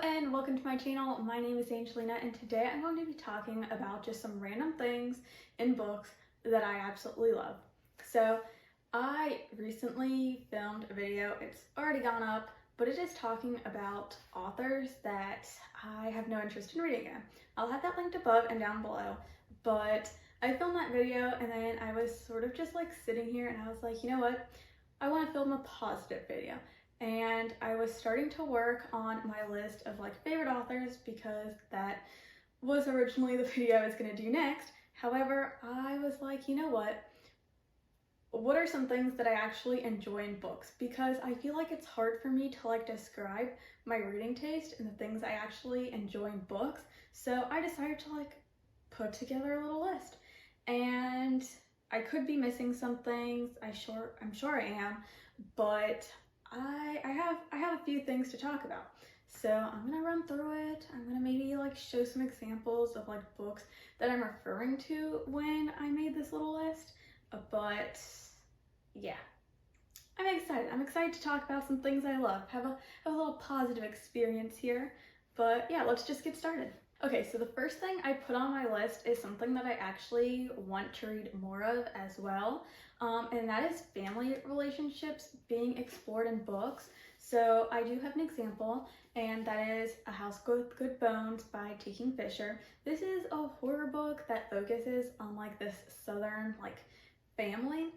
and welcome to my channel. My name is Angelina and today I'm going to be talking about just some random things in books that I absolutely love. So I recently filmed a video, it's already gone up, but it is talking about authors that I have no interest in reading again. I'll have that linked above and down below, but I filmed that video and then I was sort of just like sitting here and I was like, you know what? I want to film a positive video. And I was starting to work on my list of like favorite authors because that was originally the video I was going to do next. However, I was like, you know what are some things that I actually enjoy in books? Because I feel like it's hard for me to like describe my reading taste and the things I actually enjoy in books. So I decided to like put together a little list. And I could be missing some things, I'm sure I am, but I have a few things to talk about. So I'm gonna run through it. I'm gonna maybe like show some examples of like books that I'm referring to when I made this little list. But yeah, I'm excited. I'm excited to talk about some things I love. Have a little positive experience here. But yeah, let's just get started. Okay, so the first thing I put on my list is something that I actually want to read more of as well, and that is family relationships being explored in books. So I do have an example, and that is A House with Good Bones by T. Fisher. This is a horror book that focuses on like this southern like family,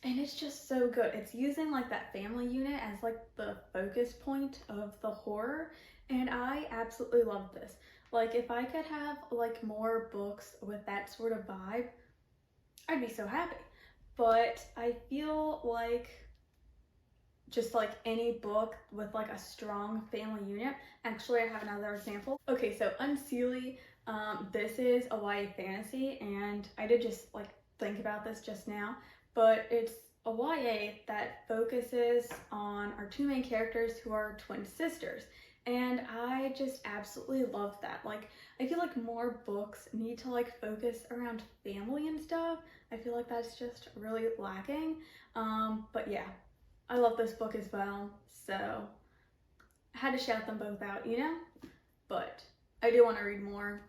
and it's just so good. It's using like that family unit as like the focus point of the horror. And I absolutely love this. Like if I could have like more books with that sort of vibe, I'd be so happy. But I feel like just like any book with like a strong family unit. Actually, I have another example. Okay, so Unseelie, this is a YA fantasy, and I did just like think about this just now, but it's a YA that focuses on our two main characters who are twin sisters. And I just absolutely love that. Like, I feel like more books need to like focus around family and stuff. I feel like that's just really lacking. But yeah, I love this book as well. So I had to shout them both out, you know? But I do want to read more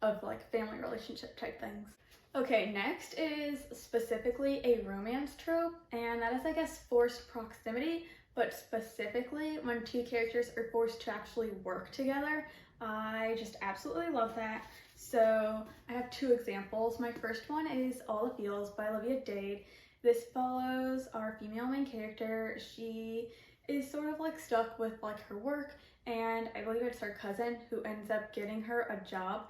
of like family relationship type things. Okay, next is specifically a romance trope, and that is, I guess, forced proximity. But specifically when two characters are forced to actually work together. I just absolutely love that. So I have two examples. My first one is All the Feels by Olivia Dade. This follows our female main character. She is sort of like stuck with like her work, and I believe it's her cousin who ends up getting her a job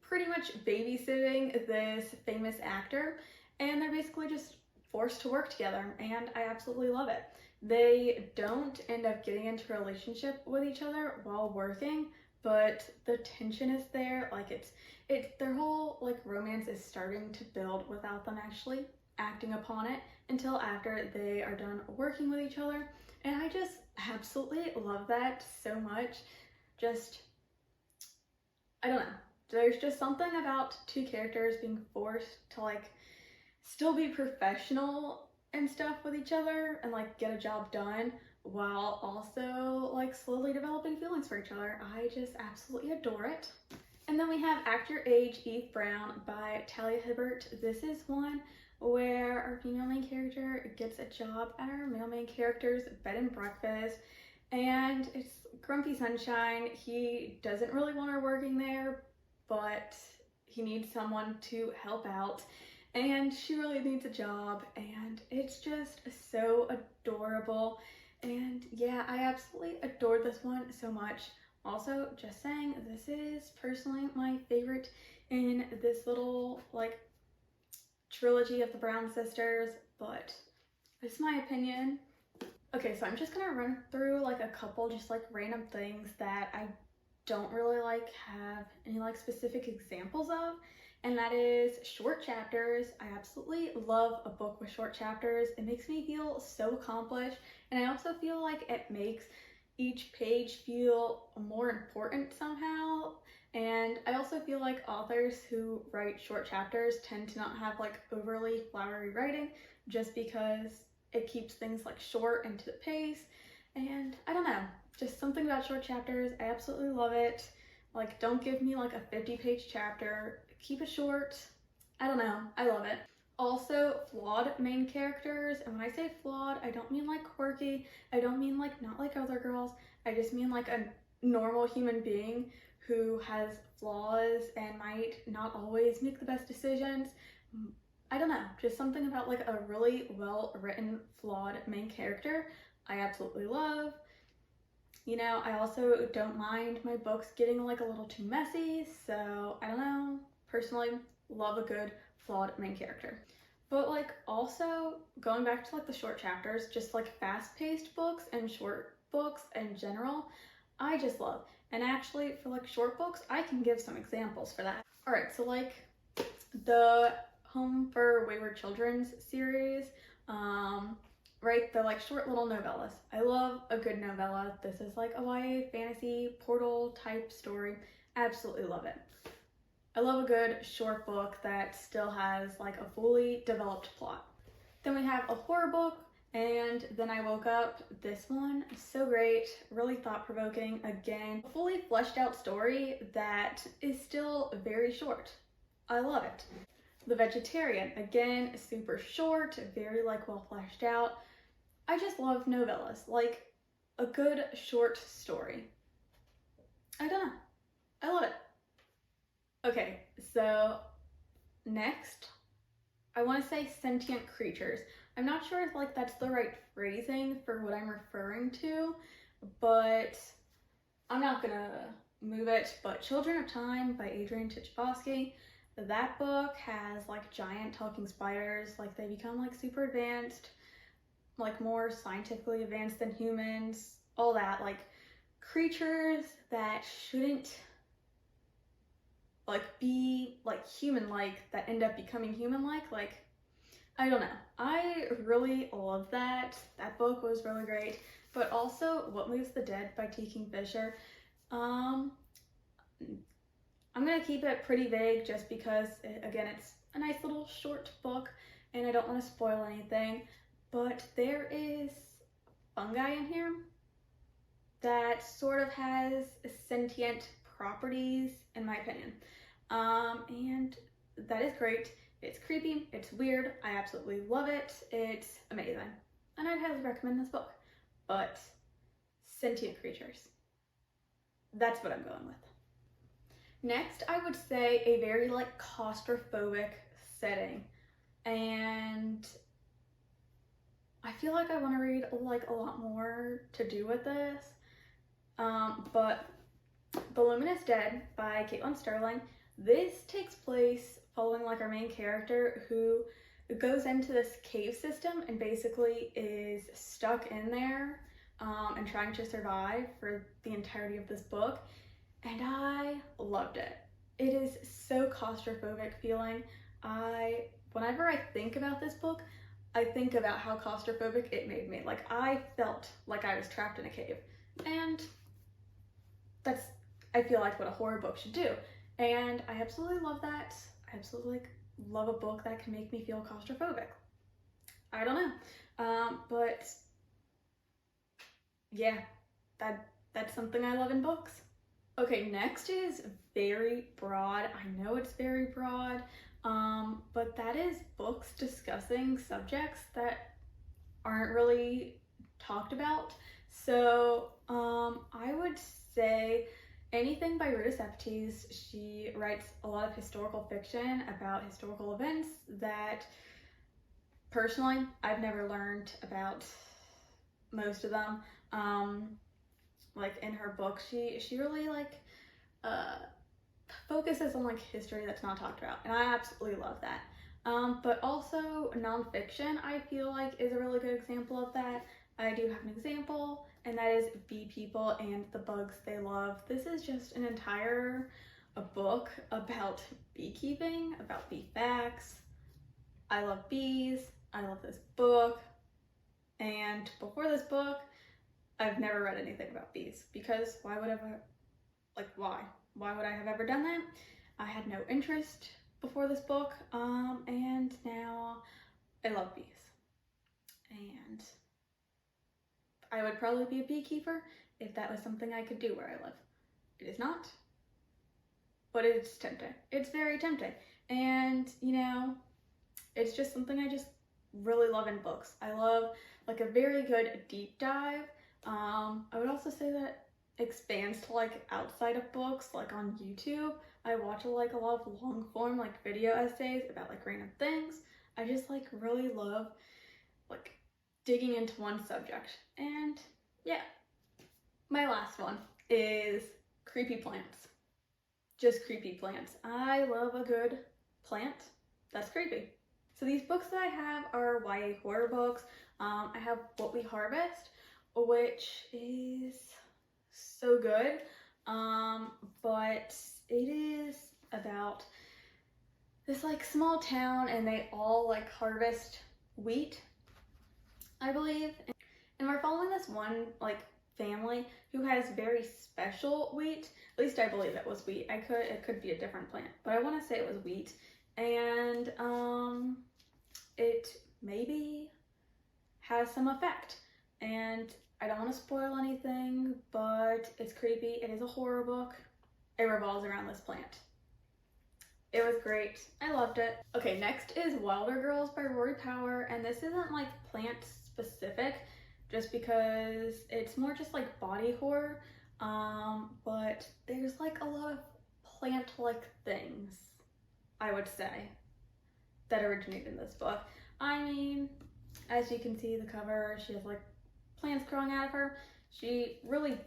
pretty much babysitting this famous actor, and they're basically just forced to work together, and I absolutely love it. They don't end up getting into a relationship with each other while working, but the tension is there. Like it's their whole like romance is starting to build without them actually acting upon it until after they are done working with each other. And I just absolutely love that so much. Just, I don't know. There's just something about two characters being forced to like still be professional and stuff with each other and like get a job done while also like slowly developing feelings for each other. I just absolutely adore it. And then we have Act Your Age, Eve Brown by Talia Hibbert. This is one where our female main character gets a job at our male main character's bed and breakfast, and it's Grumpy Sunshine. He doesn't really want her working there, but he needs someone to help out. And she really needs a job, and it's just so adorable. And yeah, I absolutely adored this one so much. Also, just saying, this is personally my favorite in this little like trilogy of the Brown sisters, but it's my opinion. Okay, so I'm just gonna run through like a couple just like random things that I don't really like have any like specific examples of. And that is short chapters. I absolutely love a book with short chapters. It makes me feel so accomplished, and I also feel like it makes each page feel more important somehow. And I also feel like authors who write short chapters tend to not have like overly flowery writing, just because it keeps things like short and to the pace. And I don't know, just some something about short chapters. I absolutely love it. Like, don't give me like a 50-page chapter. Keep it short. I don't know. I love it. Also, flawed main characters. And when I say flawed, I don't mean like quirky. I don't mean like not like other girls. I just mean like a normal human being who has flaws and might not always make the best decisions. I don't know, just something about like a really well written flawed main character I absolutely love. You know, I also don't mind my books getting like a little too messy, so I don't know, personally love a good flawed main character. But like also going back to like the short chapters, just like fast-paced books and short books in general, I just love. And actually for like short books, I can give some examples for that. All right, so like the Home for Wayward Children's series, right, they're like short little novellas. I love a good novella. This is like a YA fantasy portal type story. Absolutely love it. I love a good short book that still has like a fully developed plot. Then we have a horror book, and Then I Woke Up. This one is so great, really thought-provoking. Again, a fully fleshed out story that is still very short. I love it. The Vegetarian, again, super short, very like well fleshed out. I just love novellas, like a good short story. I don't know, I love it. Okay, so next, I want to say sentient creatures. I'm not sure if like that's the right phrasing for what I'm referring to, but I'm not gonna move it. But Children of Time by Adrian Tchaikovsky. That book has like giant talking spiders, like they become like super advanced, like more scientifically advanced than humans, all that, like creatures that shouldn't like be like human-like that end up becoming human-like. Like, I don't know. I really love that. That book was really great. But also What Moves the Dead by T. Kingfisher. I'm gonna keep it pretty vague just because, again, it's a nice little short book and I don't want to spoil anything, but there is fungi in here that sort of has sentient properties, in my opinion. And that is great. It's creepy, it's weird, I absolutely love it, it's amazing. And I'd highly recommend this book. But sentient creatures, that's what I'm going with. Next, I would say a very like claustrophobic setting, and I feel like I want to read like a lot more to do with this, but The Luminous Dead by Caitlin Sterling. This takes place following like our main character who goes into this cave system and basically is stuck in there and trying to survive for the entirety of this book. And I loved it. It is so claustrophobic feeling. Whenever I think about this book, I think about how claustrophobic it made me. Like, I felt like I was trapped in a cave. And that's, I feel like, what a horror book should do. And I absolutely love that. I absolutely love a book that can make me feel claustrophobic. I don't know. But yeah, that's something I love in books. Okay, next is very broad. I know it's very broad, but that is books discussing subjects that aren't really talked about. So I would say anything by Rita Sepetys. She writes a lot of historical fiction about historical events that personally I've never learned about most of them. Like in her book, she really like focuses on like history that's not talked about, and I absolutely love that. But also nonfiction, I feel like, is a really good example of that. I do have an example, and that is Bee People and the Bugs They Love. This is just an entire book about beekeeping, about bee facts. I love bees. I love this book. And before this book, I've never read anything about bees, because why would I, like, why? Why would I have ever done that? I had no interest before this book, and now I love bees. And I would probably be a beekeeper if that was something I could do where I live. It is not, but it's tempting. It's very tempting. And, you know, it's just something I just really love in books. I love like a very good deep dive. I would also say that expands to like outside of books, like on YouTube. I watch like a lot of long form like video essays about like random things. I just like really love like digging into one subject. And yeah, my last one is creepy plants. Just creepy plants. I love a good plant that's creepy. So these books that I have are YA horror books. I have What We Harvest, which is so good, but it is about this like small town and they all like harvest wheat, I believe. And we're following this one like family who has very special wheat. At least I believe it was wheat. It could be a different plant, but I want to say it was wheat. And it maybe has some effect. And I don't want to spoil anything, but it's creepy. It is a horror book. It revolves around this plant. It was great. I loved it. Okay, next is Wilder Girls by Rory Power, and this isn't like plant specific, just because it's more just like body horror, but there's like a lot of plant-like things, I would say, that originated in this book. I mean, as you can see the cover, she has like plants growing out of her. She really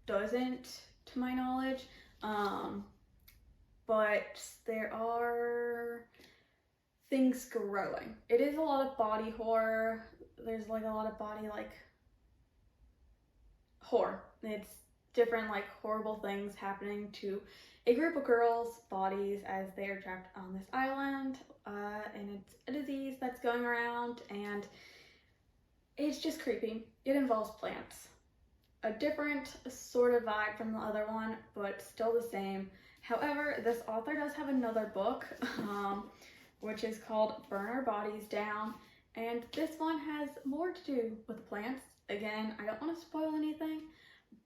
doesn't, to my knowledge, but there are things growing. It is a lot of body horror. There's like a lot of body like horror. It's different like horrible things happening to a group of girls' bodies as they are trapped on this island, and it's a disease that's going around, and it's just creepy. It involves plants. A different sort of vibe from the other one, but still the same. However, this author does have another book, which is called Burn Our Bodies Down, and this one has more to do with the plants. Again, I don't want to spoil anything,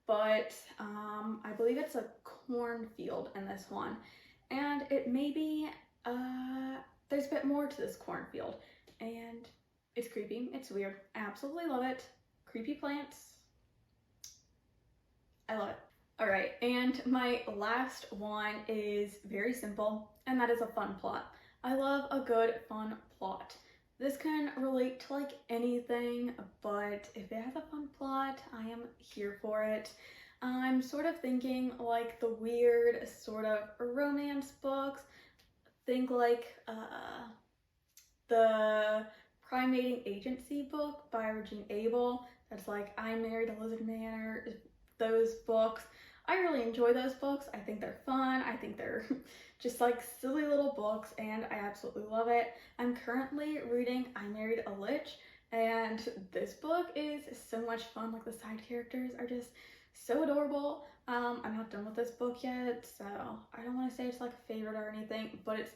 but I believe it's a cornfield in this one, and it may be, there's a bit more to this cornfield, and it's creepy, it's weird, I absolutely love it. Creepy plants, I love it. All right, and my last one is very simple, and that is a fun plot. I love a good fun plot. This can relate to like anything, but if it has a fun plot, I am here for it. I'm sort of thinking like the weird sort of romance books. Think like the Primating Agency book by Regina Abel. That's like I Married a Lizard Man, or those books. I really enjoy those books. I think they're fun. I think they're just like silly little books, and I absolutely love it. I'm currently reading I Married a Lich, and this book is so much fun. Like the side characters are just so adorable. I'm not done with this book yet, so I don't want to say it's like a favorite or anything, but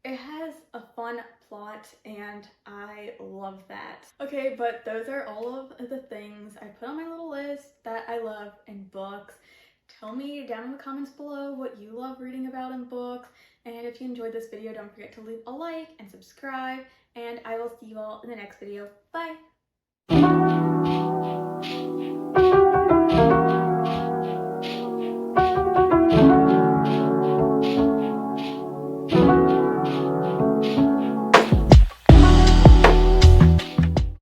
it has a fun plot, and I love that. Okay, but those are all of the things I put on my little list that I love in books. Tell me down in the comments below what you love reading about in books, and if you enjoyed this video, don't forget to leave a like and subscribe, and I will see you all in the next video. Bye!